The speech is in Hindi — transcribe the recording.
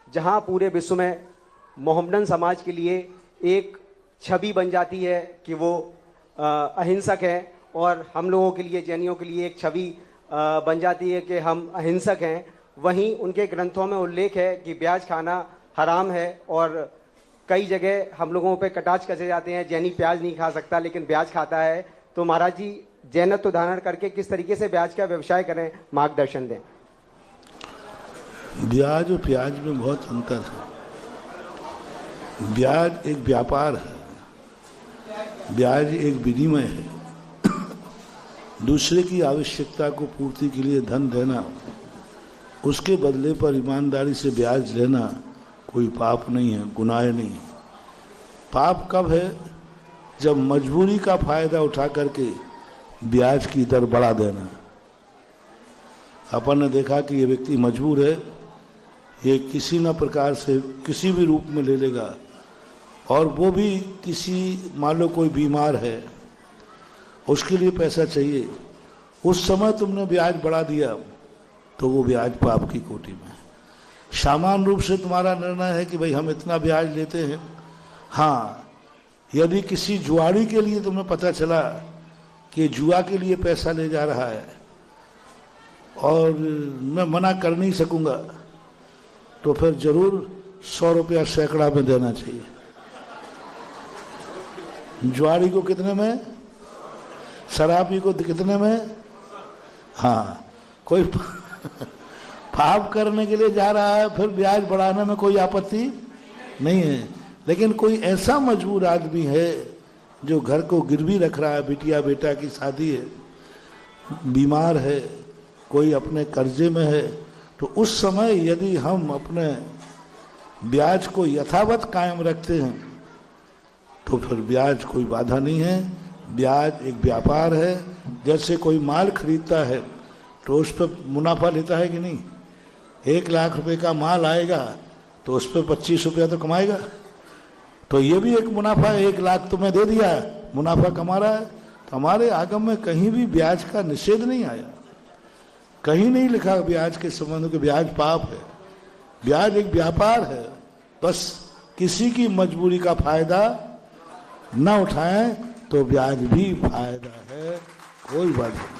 जहां पूरे विश्व में मोहम्मदन समाज के लिए एक छवि बन जाती है कि वो अहिंसक है, और हम लोगों के लिए, जैनियों के लिए एक छवि बन जाती है कि हम अहिंसक हैं। वहीं उनके ग्रंथों में उल्लेख है कि ब्याज खाना हराम है, और कई जगह हम लोगों पे कटाक्ष कसे जाते हैं, जैनी प्याज नहीं खा सकता लेकिन ब्याज खाता है। तो महाराज जी, जैनत्व धारण करके किस तरीके से ब्याज का व्यवसाय करें, मार्गदर्शन दें। ब्याज और प्याज में बहुत अंतर है। ब्याज एक व्यापार है, ब्याज एक विनिमय है। दूसरे की आवश्यकता को पूर्ति के लिए धन देना, उसके बदले पर ईमानदारी से ब्याज लेना कोई पाप नहीं है, गुनाह नहीं है। पाप कब है? जब मजबूरी का फायदा उठा करके ब्याज की दर बढ़ा देना। अपन ने देखा कि ये व्यक्ति मजबूर है, ये किसी न प्रकार से किसी भी रूप में ले लेगा, और वो भी किसी, मान लो कोई बीमार है, उसके लिए पैसा चाहिए, उस समय तुमने ब्याज बढ़ा दिया तो वो ब्याज पाप की कोटि में है। सामान्य रूप से तुम्हारा निर्णय है कि भाई हम इतना ब्याज लेते हैं। हाँ, यदि किसी जुआरी के लिए तुम्हें पता चला कि जुआ के लिए पैसा ले जा रहा है और मैं मना कर नहीं सकूंगा, तो फिर जरूर 100 रुपया सैकड़ा में देना चाहिए। जुआरी को कितने में, शराबी को कितने में? हाँ, कोई पाप करने के लिए जा रहा है, फिर ब्याज बढ़ाने में कोई आपत्ति नहीं है। लेकिन कोई ऐसा मजबूर आदमी है जो घर को गिरवी रख रहा है, बिटिया बेटा की शादी है, बीमार है, कोई अपने कर्जे में है, तो उस समय यदि हम अपने ब्याज को यथावत कायम रखते हैं तो फिर ब्याज कोई बाधा नहीं है। ब्याज एक व्यापार है। जैसे कोई माल खरीदता है तो उस पर मुनाफा लेता है कि नहीं? 1 लाख रुपए का माल आएगा तो उस पर 25 रुपया तो कमाएगा। तो ये भी एक मुनाफा है। 1 लाख तुम्हें दे दिया, मुनाफा कमा रहा है। तो हमारे आगम में कहीं भी ब्याज का निषेध नहीं आया, कहीं नहीं लिखा ब्याज के संबंध में ब्याज पाप है। ब्याज एक व्यापार है। बस किसी की मजबूरी का फायदा न उठाएं तो ब्याज भी फायदा है, कोई बात नहीं।